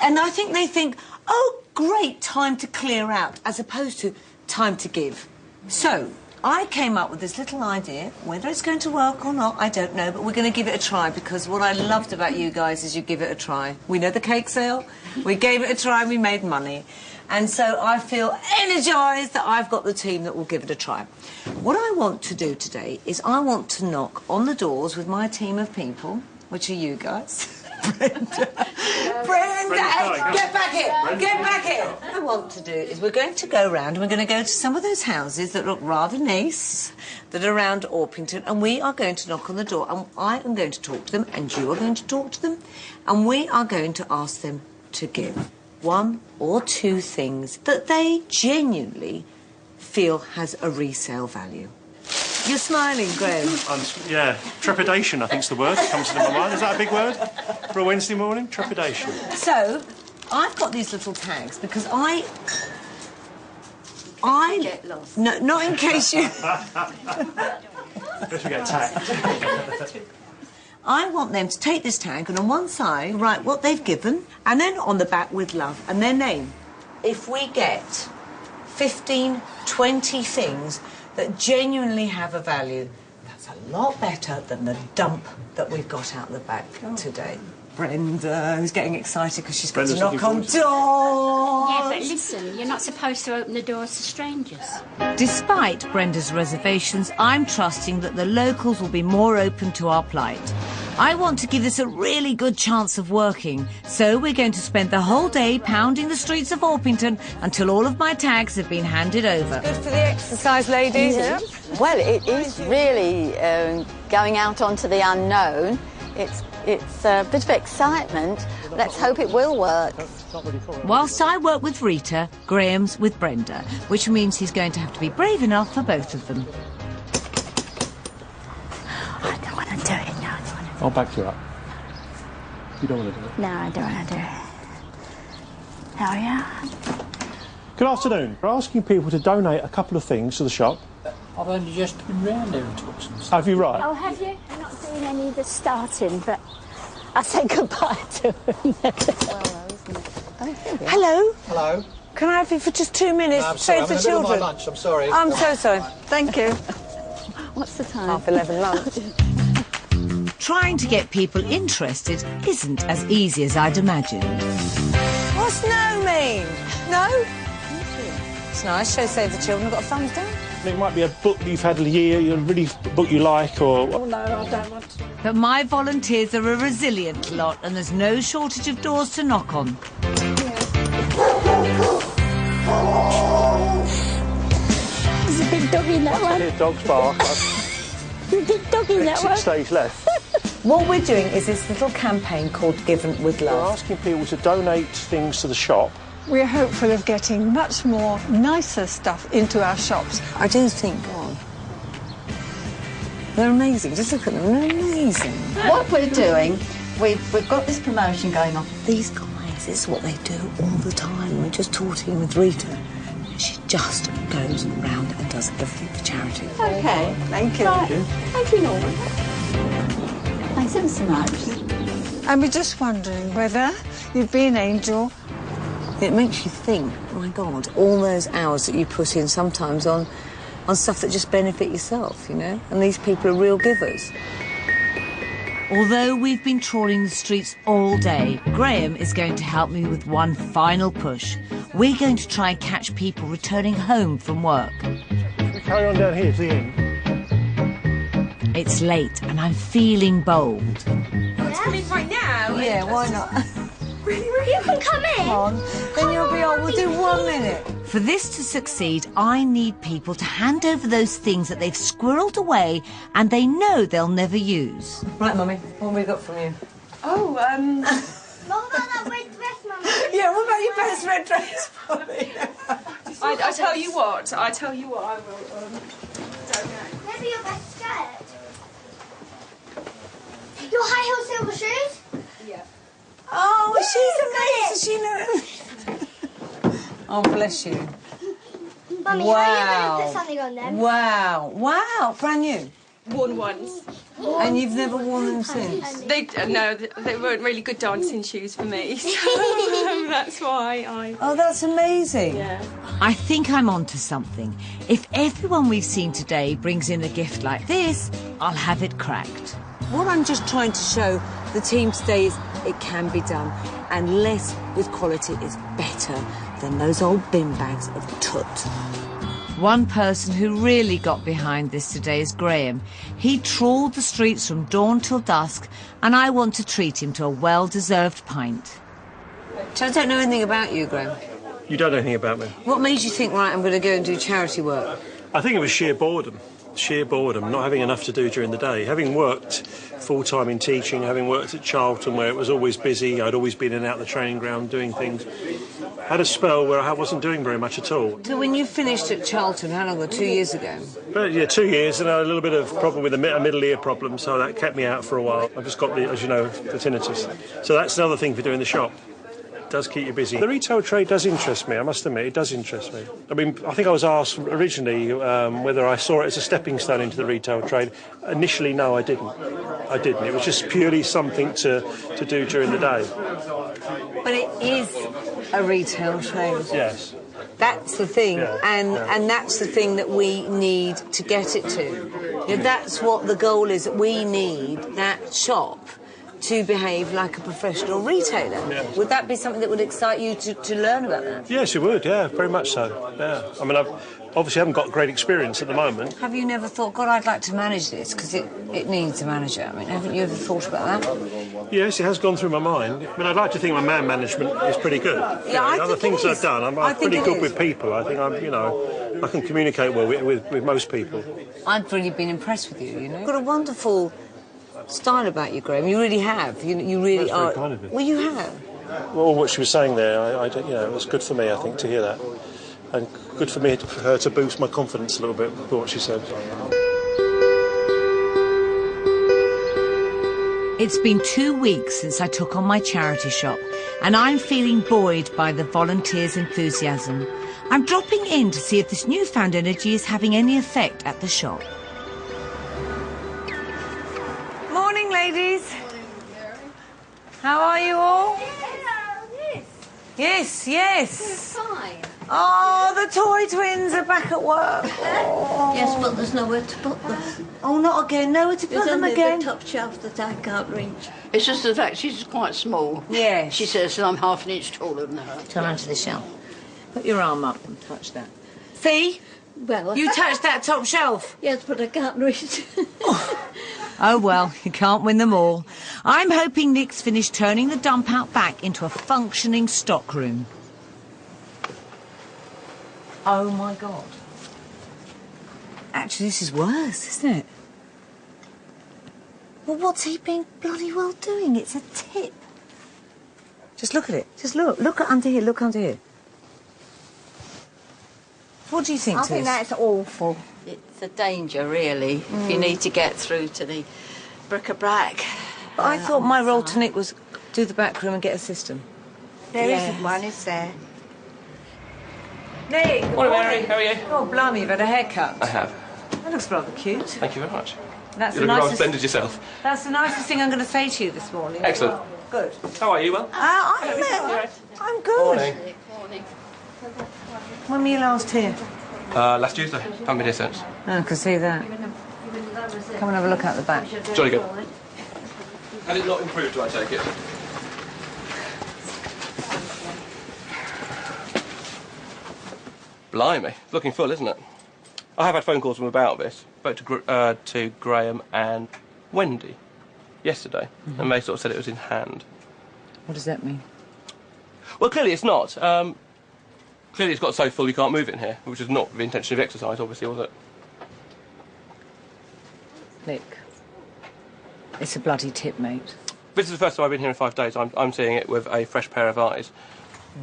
and I think they think, oh, great, time to clear out, as opposed to time to give. So I came up with this little idea. Whether it's going to work or not, I don't know, but we're going to give it a try, because what I loved about you guys is you give it a try. We know the cake sale, we gave it a try, and we made money. And so I feel energised that I've got the team that will give it a try. What I want to do today is I want to knock on the doors with my team of people, which are you guys. Brenda, get back here! Get back here! What I want to do is we're going to go round and we're going to go to some of those houses that look rather nice, that are around Orpington, and we are going to knock on the door, and I am going to talk to them, and you are going to talk to them, and we are going to ask them to give 1 or 2 things that they genuinely feel has a resale value. You're smiling, Graham. Yeah, trepidation, I think's the word that comes to my mind. Is that a big word for a Wednesday morning? Trepidation. So, I've got these little tags because I get lost. No, not in case you... If we get attacked. I want them to take this tag and on one side write what they've given, and then on the back with love and their name. If we get 15, 20 things that genuinely have a value, that's a lot better than the dump that we've got out the back today. Brenda, who's getting excited because she's got to knock on doors. Yeah, but listen, you're not supposed to open the doors to strangers. Despite Brenda's reservations, I'm trusting that the locals will be more open to our plight. I want to give this a really good chance of working, so we're going to spend the whole day pounding the streets of Orpington until all of my tags have been handed over. Good for the exercise, ladies. Yeah. Well, it is really going out onto the unknown. It's a bit of excitement. Let's hope it will work. Whilst I work with Rita, Graham's with Brenda, which means he's going to have to be brave enough for both of them. I don't want to do it now. I'll back you up. You don't want to do it? No, I don't want to do it. Oh, yeah? Good afternoon. We're asking people to donate a couple of things to the shop. I've only just been round there and took some stuff. Have you, right? Oh, have you? I'm not doing any of the starting, but I say goodbye to him. Hello. Hello. Can I have you for just 2 minutes? No, I'm sorry, Save the I'm in the middle children. of my lunch, I'm sorry. I'm so sorry. Thank you. What's the time? 11:30 lunch. Trying to get people interested isn't as easy as I'd imagined. What's no mean? No? It's nice. Show Save the Children. I've got a thumbs down. It might be a book you've had a year, a really book you like, or... Oh, no, I don't want to. But my volunteers are a resilient lot, and there's no shortage of doors to knock on. There's a big dog in that one. Here's dogs bark. There's a big dog in that one. 6 days left. What we're doing is this little campaign called Given with We're Love. asking people to donate things to the shop. We're hopeful of getting much more nicer stuff into our shops. I do think, God, they're amazing. Just look at them, they're amazing. What we're doing, we've got this promotion going on. These guys, this is what they do all the time. We're just talking with Rita. She just goes round and does everything for charity. Okay. Thank you. Right. Thank you, Norman. Thanks ever so much. And we're just wondering whether you'd be an angel. It makes you think, my God, all those hours that you put in sometimes on stuff that just benefit yourself, you know? And these people are real givers. Although we've been trawling the streets all day, Graham is going to help me with one final push. We're going to try and catch people returning home from work. We carry on down here to the end. It's late and I'm feeling bold. Come in right now? Yeah, why not? Really? You can come in. Come on. Then you'll be on. We'll do 1 minute. For this to succeed, I need people to hand over those things that they've squirreled away and they know they'll never use. Right, Mummy, what have we got from you? Oh, What about that red dress, Mummy? Yeah, what about your best red dress, Mummy? I tell you what, I will donate. Maybe your best skirt. Your high heel silver shoes? Yeah. Oh, she's amazing. She knows. Oh, bless you. Mummy, Wow. how are you going to put something on them? Wow. Wow. Brand new. Worn once. And you've never worn them since? They weren't really good dancing shoes for me, so that's why I... Oh, that's amazing. Yeah. I think I'm onto something. If everyone we've seen today brings in a gift like this, I'll have it cracked. What I'm just trying to show the team today is it can be done, and less with quality is better than those old bin bags of toot. One person who really got behind this today is Graham. He trawled the streets from dawn till dusk, and I want to treat him to a well-deserved pint. I don't know anything about you, Graham. You don't know anything about me. What made you think, right, I'm going to go and do charity work? I think it was sheer boredom. Sheer boredom, not having enough to do during the day. Having worked full-time in teaching, having worked at Charlton where it was always busy, I'd always been in and out the training ground doing things. Had a spell where I wasn't doing very much at all. So when you finished at Charlton, how long ago? 2 years ago? But, yeah, 2 years, and I had a little bit of problem with a middle ear problem, so that kept me out for a while. I've just got, as you know, the tinnitus. So that's another thing for doing the shop. It does keep you busy. The retail trade does interest me, I must admit, it does interest me. I mean, I think I was asked originally whether I saw it as a stepping stone into the retail trade. Initially, no, I didn't. I didn't. It was just purely something to do during the day. But it is a retail trade. Yes. That's the thing, Yeah, and that's the thing that we need to get it to. You know, that's what the goal is, that we need that shop to behave like a professional retailer. Yeah. Would that be something that would excite you to learn about that? Yes, it would, yeah, very much so. Yeah. I mean, I've obviously haven't got great experience at the moment. Have you never thought, God, I'd like to manage this, because it needs a manager? I mean, haven't you ever thought about that? Yes, it has gone through my mind. I mean, I'd like to think my man management is pretty good. Yeah, I other think things it I've is. done, I'm pretty good with people. I think I can communicate well with most people. I've really been impressed with you, you know. You've got a wonderful style about you, Graham. You really have. You really That's are. very kind of you. Well, you have. Well, what she was saying there, it was good for me, I think, to hear that. And good for me, for her to boost my confidence a little bit for what she said. It's been 2 weeks since I took on my charity shop, and I'm feeling buoyed by the volunteers' enthusiasm. I'm dropping in to see if this newfound energy is having any effect at the shop. Morning, ladies. How are you all? Yes, yes. Fine. Oh, the toy twins are back at work. Oh. Yes, but there's nowhere to put them. Oh, not again. Nowhere to put It's them only again. the top shelf that I can't reach. It's just the fact she's quite small. Yeah. She says I'm half an inch taller than her. Turn onto the shelf. Put your arm up and touch that. See? Well, You touched that top shelf. Yes, but I can't reach. Oh, well, you can't win them all. I'm hoping Nick's finished turning the dump out back into a functioning stockroom. Oh, my God. Actually, this is worse, isn't it? Well, what's he been bloody well doing? It's a tip. Just look at it. Just look. Look at under here. Look under here. What do you think, I Tiz? think that's awful. It's a danger, really, if you need to get through to the bric-a-brac. But I thought my role to Nick was do the back room and get a system. There Yes. isn't one, is there? Nick, good Morning, Mary. How are you? Oh, blimey, you've had a haircut. I have. That looks rather cute. Thank you very much. That's You the look rather nicest. splendid yourself. That's the nicest thing I'm going to say to you this morning. Excellent. Good. How are you? Well? I'm good. Morning. When were you last here? Last Tuesday. Haven't been here since. I can see that. Come and have a look out the back. Jolly good. Has it not improved, do I take it? Blimey, it's looking full, isn't it? I have had phone calls from about this. Spoke to Graham and Wendy yesterday, and they sort of said it was in hand. What does that mean? Well, clearly it's not. Clearly it's got so full you can't move it in here, which is not the intention of exercise, obviously, was it? Nick, it's a bloody tip, mate. This is the first time I've been here in 5 days. I'm seeing it with a fresh pair of eyes.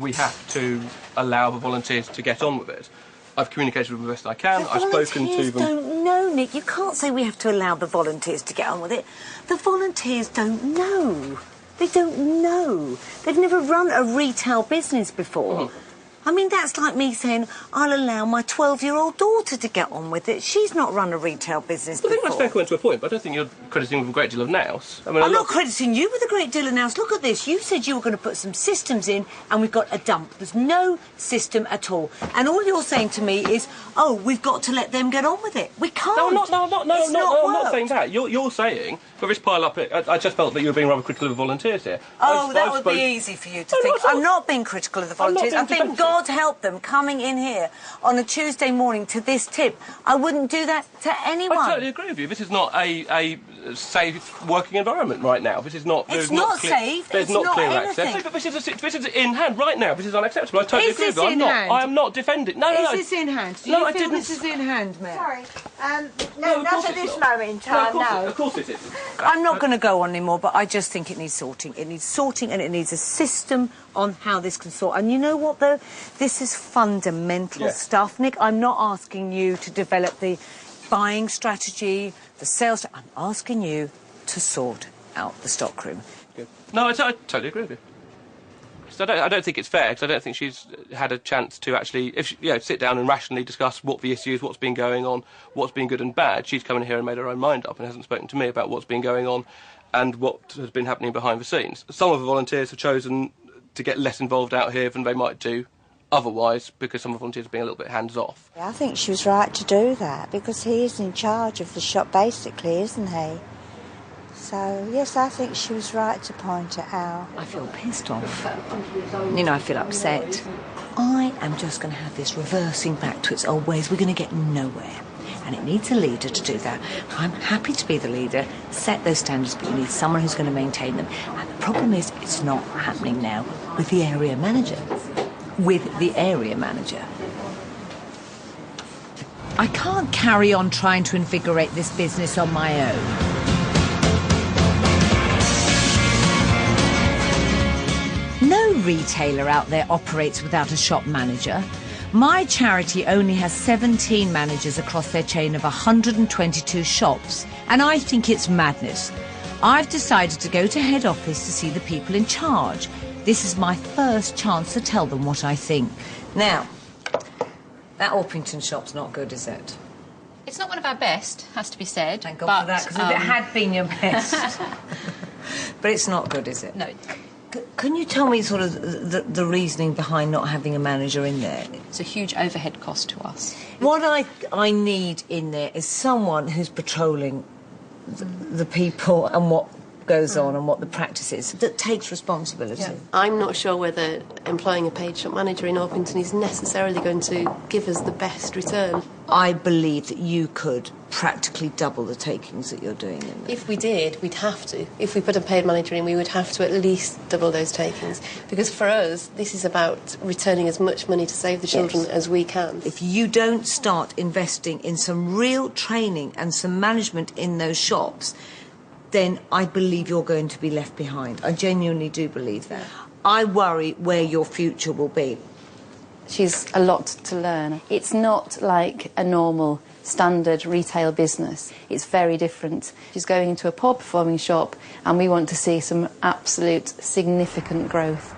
We have to allow the volunteers to get on with it. I've communicated with them the best I can. I've spoken to them. Don't know, Nick. You can't say we have to allow the volunteers to get on with it. The volunteers don't know. They don't know. They've never run a retail business before. I mean, that's like me saying I'll allow my 12-year-old daughter daughter to get on with it. She's not run a retail business I think before. that's fair comment to a point, but I don't think you're crediting with a great deal of nous. I mean, I'm not crediting you with a great deal of nous. Look at this. You said you were going to put some systems in, and we've got a dump. There's no system at all. And all you're saying to me is, oh, we've got to let them get on with it. We can't. No, I'm not saying worked. that. You're saying, for this pile up, I just felt that you were being rather critical of the volunteers here. Oh, that would be easy for you to think. I'm not being critical of the volunteers. I think God help them coming in here on a Tuesday morning to this tip. I wouldn't do that to anyone. I totally agree with you. This is not a safe working environment right now. This is not. It's not safe. There's It's not not clear anything. access. But this is in hand right now. This is unacceptable. I totally Is agree this with you. in hand? I am not defending. No. Is this in hand? Do you feel this is in hand, Mary? Sorry. No, not at this moment in time, no. Of course it is. I'm not going to go on anymore, but I just think it needs sorting. It needs sorting, and it needs a system on how this can sort. And you know what, though? This is fundamental stuff, Nick. I'm not asking you to develop the buying strategy, the sales. I'm asking you to sort out the stockroom. Good. No, I totally agree with you. So I don't think it's fair, because I don't think she's had a chance to actually, sit down and rationally discuss what the issue is, what's been going on, what's been good and bad. She's come in here and made her own mind up and hasn't spoken to me about what's been going on and what has been happening behind the scenes. Some of the volunteers have chosen to get less involved out here than they might do otherwise, because some of the volunteers are being a little bit hands-off. I think she was right to do that, because he is in charge of the shop, basically, isn't he? So, yes, I think she was right to point it out. I feel pissed off. I feel upset. I am just going to have this reversing back to its old ways. We're going to get nowhere. And it needs a leader to do that. I'm happy to be the leader, set those standards, but you need someone who's going to maintain them. And the problem is, it's not happening now with the area manager. I can't carry on trying to invigorate this business on my own. No retailer out there operates without a shop manager. My charity only has 17 managers across their chain of 122 shops, and I think it's madness. I've decided to go to head office to see the people in charge. This is my first chance to tell them what I think. Now, that Orpington shop's not good, is it? It's not one of our best, has to be said. Thank God for that, because if it had been your best. But it's not good, is it? No. Can you tell me sort of the reasoning behind not having a manager in there? It's a huge overhead cost to us. What I need in there is someone who's patrolling the people and what goes on and what the practice is, that takes responsibility. Yeah. I'm not sure whether employing a paid shop manager in Orpington is necessarily going to give us the best return. I believe that you could practically double the takings that you're doing in there. If we did, we'd have to. If we put a paid manager in, we would have to at least double those takings. Because for us, this is about returning as much money to save the children as we can. If you don't start investing in some real training and some management in those shops, then I believe you're going to be left behind. I genuinely do believe that. I worry where your future will be. She's a lot to learn. It's not like a normal standard retail business. It's very different. She's going into a poor performing shop, and we want to see some absolute significant growth.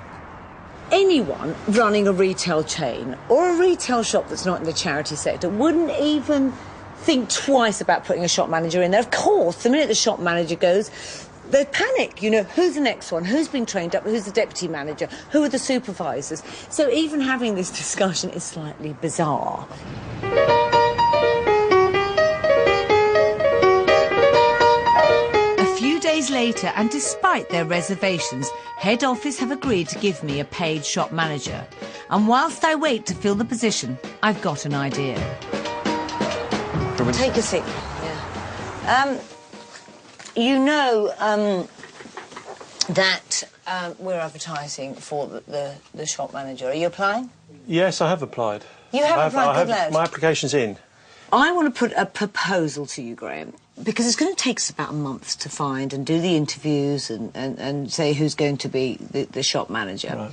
Anyone running a retail chain or a retail shop that's not in the charity sector wouldn't even think twice about putting a shop manager in there. Of course, the minute the shop manager goes, they panic. Who's the next one? Who's been trained up? Who's the deputy manager? Who are the supervisors? So even having this discussion is slightly bizarre. A few days later, and despite their reservations, head office have agreed to give me a paid shop manager. And whilst I wait to fill the position, I've got an idea. Take a seat. Yeah. That we're advertising for the shop manager. Are you applying? Yes, I have applied. You have applied, good lad. My application's in. I want to put a proposal to you, Graham, because it's going to take us about a month to find and do the interviews and say who's going to be the shop manager.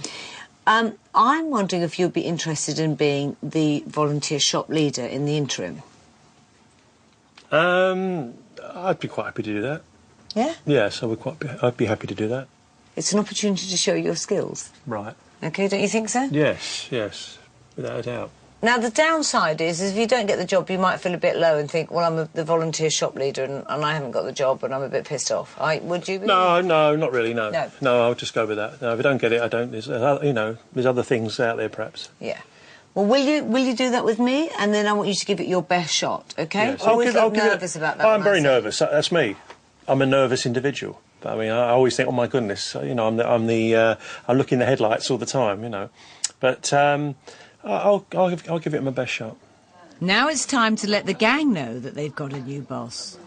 Right. I'm wondering if you'd be interested in being the volunteer shop leader in the interim. I'd be quite happy to do that. Yeah? Yes, I'd be happy to do that. It's an opportunity to show your skills. Right. OK, don't you think so? Yes, without a doubt. Now, the downside is if you don't get the job, you might feel a bit low and think, well, I'm the volunteer shop leader and I haven't got the job and I'm a bit pissed off. Would you be? No, not really, no. No. No, I'll just go with that. No, if I don't get it, I don't. There's, there's other things out there, perhaps. Yeah. Well, will you do that with me? And then I want you to give it your best shot, OK? Yes. I'll look nervous about that. I'm very nervous. That's me. I'm a nervous individual. But, I mean, I always think, oh, my goodness, I'm looking the headlights all the time, But I'll give it my best shot. Now it's time to let the gang know that they've got a new boss.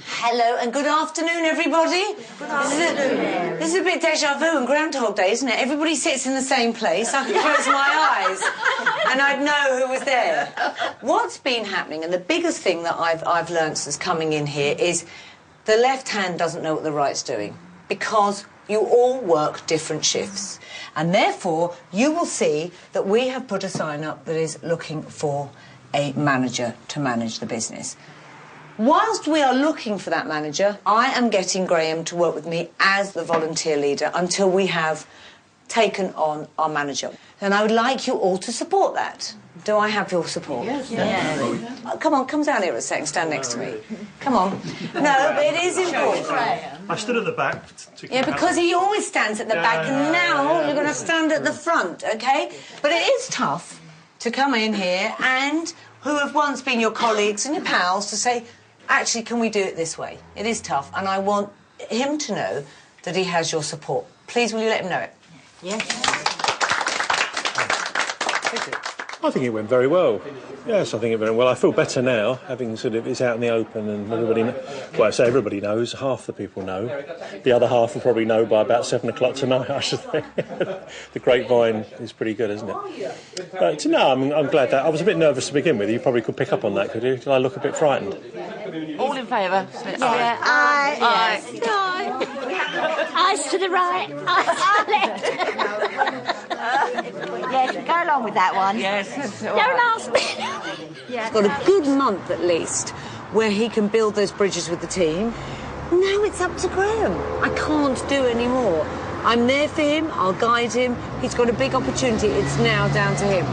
Hello and good afternoon, everybody. Good afternoon. This is a bit deja vu and Groundhog Day, isn't it? Everybody sits in the same place. I could close my eyes and I'd know who was there. What's been happening, and the biggest thing that I've learnt since coming in here, is the left hand doesn't know what the right's doing, because you all work different shifts. And therefore, you will see that we have put a sign up that is looking for a manager to manage the business. Whilst we are looking for that manager, I am getting Graham to work with me as the volunteer leader until we have taken on our manager. And I would like you all to support that. Do I have your support? Yes. Come on, come down here a second, stand next to me. Come on. No, but it is important. I stood at the back. Yeah, because he always stands at the back, and now you're going to stand at the front, OK? But it is tough to come in here and who have once been your colleagues and your pals to say, actually, can we do it this way? It is tough, and I want him to know that he has your support. Please, will you let him know it? Yes. I think it went very well. Yes, I think it went well. I feel better now, having it's out in the open and everybody... Well, I say everybody knows, half the people know. The other half will probably know by about 7 o'clock tonight, I should think. The grapevine is pretty good, isn't it? But no, I'm glad that... I was a bit nervous to begin with. You probably could pick up on that, could you? Did I look a bit frightened? All in favour? Yeah. Aye. Eyes to the right, eyes to the left. Yes, go along with that one. Yes. Don't ask me. He's got a good month, at least, where he can build those bridges with the team. Now it's up to Graham. I can't do any more. I'm there for him, I'll guide him. He's got a big opportunity. It's now down to him.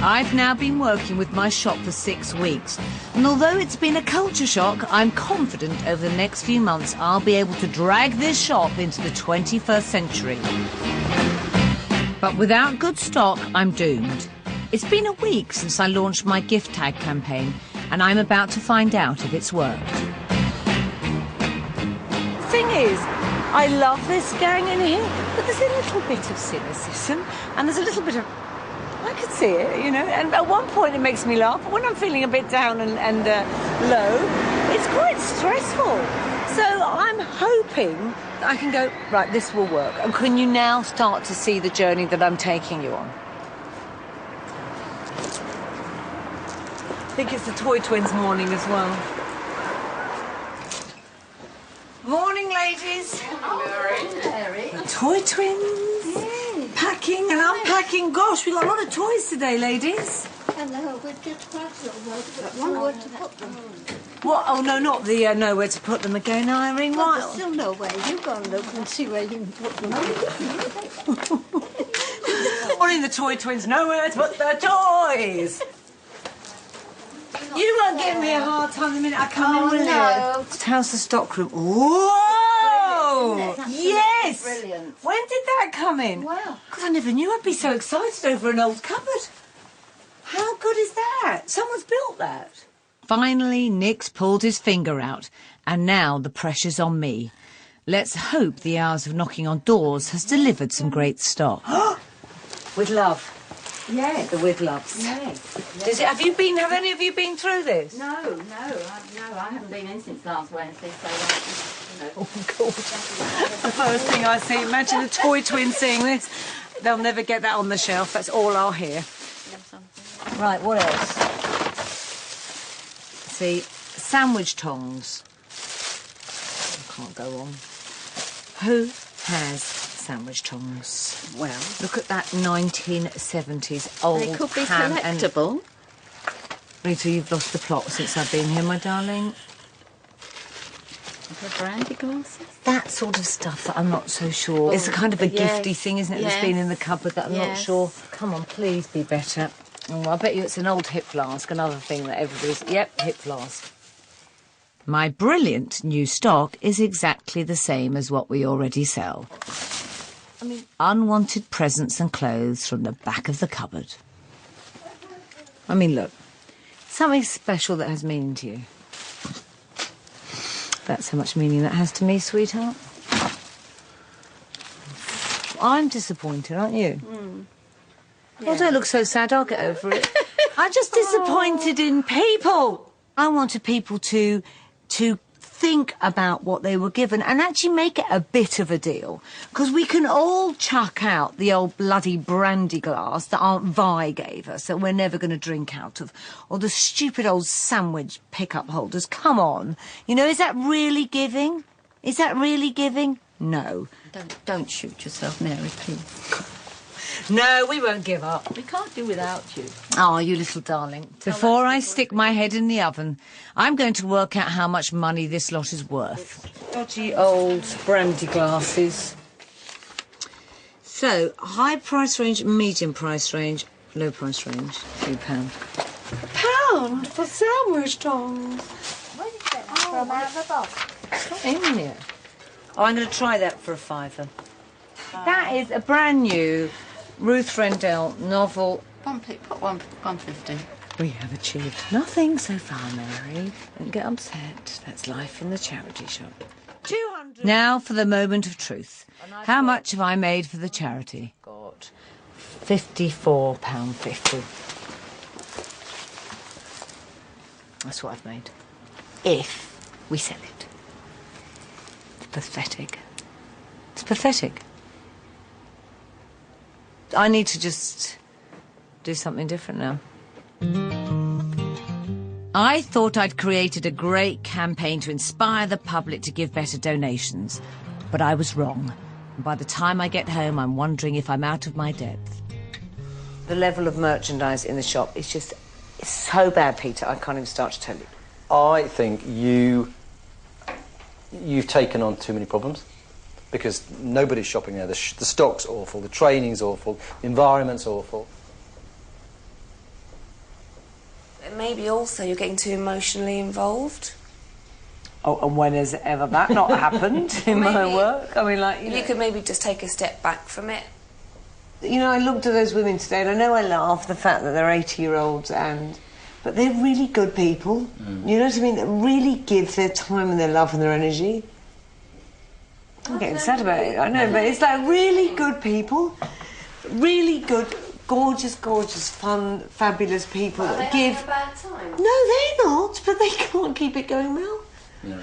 I've now been working with my shop for 6 weeks, and although it's been a culture shock, I'm confident over the next few months I'll be able to drag this shop into the 21st century. But without good stock, I'm doomed. It's been a week since I launched my gift tag campaign, and I'm about to find out if it's worked. The thing is, I love this gang in here, but there's a little bit of cynicism, and there's a little bit of... I could see it, and at one point it makes me laugh, but when I'm feeling a bit down and low, it's quite stressful. So I'm hoping that I can go, right, this will work. And can you now start to see the journey that I'm taking you on? I think it's the Toy Twins' morning as well. Morning, ladies. Mary. The Toy Twins. Packing and unpacking. Gosh, we got a lot of toys today, ladies. Hello, we're just quite a little where to put them. What? Oh, no, not the nowhere to put them again, Irene. Well, Right. there's still nowhere. You go and look and see where you can put them. Or in the Toy Twins, nowhere to put their toys. You won't give me a hard time the minute I come in, will you? How's the stockroom? Whoa! Yes! Brilliant. When did that come in? Wow. Because I never knew I'd be so excited over an old cupboard. How good is that? Someone's built that. Finally, Nick's pulled his finger out, and now the pressure's on me. Let's hope the hours of knocking on doors has delivered some great stock. With love. Yes. The with loves. Yes. Have any of you been through this? No, I haven't been in since last Wednesday, so... Oh, God. That's the first thing I see. Imagine the Toy Twins seeing this. They'll never get that on the shelf. That's all I'll hear. Right, what else? See, sandwich tongs. I can't go on. Who has sandwich tongs? Well, look at that 1970s old They could be pan collectible. Rita, you've lost the plot since I've been here, my darling. The brandy glasses? That sort of stuff that I'm not so sure. It's a kind of a gifty thing, isn't it, that's been in the cupboard that I'm not sure. Come on, please be better. Oh, I bet you it's an old hip flask, another thing that everybody's... Yep, hip flask. My brilliant new stock is exactly the same as what we already sell. I mean, unwanted presents and clothes from the back of the cupboard. I mean, look, something special that has meaning to you. That's how much meaning that has to me, sweetheart. I'm disappointed, aren't you? Oh, don't look so sad, I'll get over it. I'm just disappointed in people. I wanted people to think about what they were given and actually make it a bit of a deal. Because we can all chuck out the old bloody brandy glass that Aunt Vi gave us that we're never going to drink out of. Or the stupid old sandwich pickup holders. Come on. You know, is that really giving? Is that really giving? No. Don't shoot yourself, Mary, please. No, we won't give up. We can't do without you. Oh, you little darling. Before I stick my head in the oven, I'm going to work out how much money this lot is worth. Dodgy old brandy glasses. So, high price range, medium price range, low price range, £3. £1 for sandwich tongs. Where did you get that from? Out of the box? It's not in here. Oh, I'm going to try that for a £5. That is a brand new Ruth Rendell novel. Put 150. We have achieved nothing so far, Mary. Don't get upset. That's life in the charity shop. 200. Now for the moment of truth. How much have I made for the charity? Got £54.50. That's what I've made. If we sell it. It's pathetic. It's pathetic. I need to just do something different now. I thought I'd created a great campaign to inspire the public to give better donations, but I was wrong. By the time I get home, I'm wondering if I'm out of my depth. The level of merchandise in the shop is just it's so bad, Peter, I can't even start to tell you. I think you've taken on too many problems. Because nobody's shopping there. The stock's awful, the training's awful, the environment's awful. Maybe also you're getting too emotionally involved. Oh, and when has ever that not happened in my work? I mean, like, you could maybe just take a step back from it. You know, I looked at those women today, and I know I laugh the fact that they're 80-year-olds, but they're really good people. You know what I mean? That really give their time and their love and their energy. I'm getting sad about it, I know, but it's like really good people, really good, gorgeous, fun, fabulous people that give... Having a bad time? No, they're not, but they can't keep it going well. No.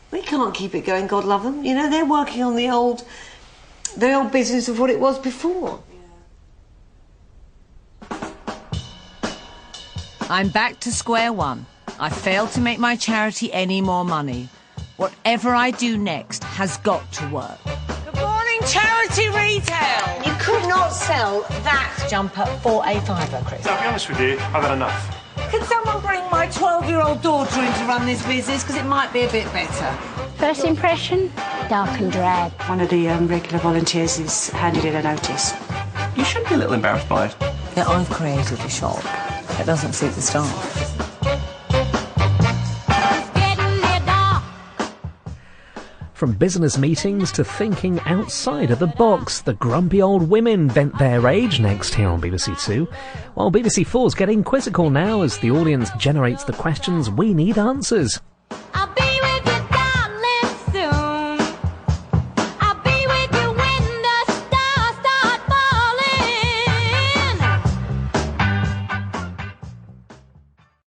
They can't keep it going, God love them. You know, they're working on the old business of what it was before. Yeah. I'm back to square one. I failed to make my charity any more money. Whatever I do next has got to work. Good morning, charity retail! You could not sell that jumper for a £5, Chris. I'll be honest with you, I've had enough. Can someone bring my 12-year-old daughter in to run this business? Because it might be a bit better. First impression, dark and drab. One of the regular volunteers has handed in a notice. You should be a little embarrassed by it. Yeah, I've created a shop that doesn't suit the staff. From business meetings to thinking outside of the box, the grumpy old women vent their rage next here on BBC Two, while BBC 4's getting quizzical now as the audience generates the questions we need answers.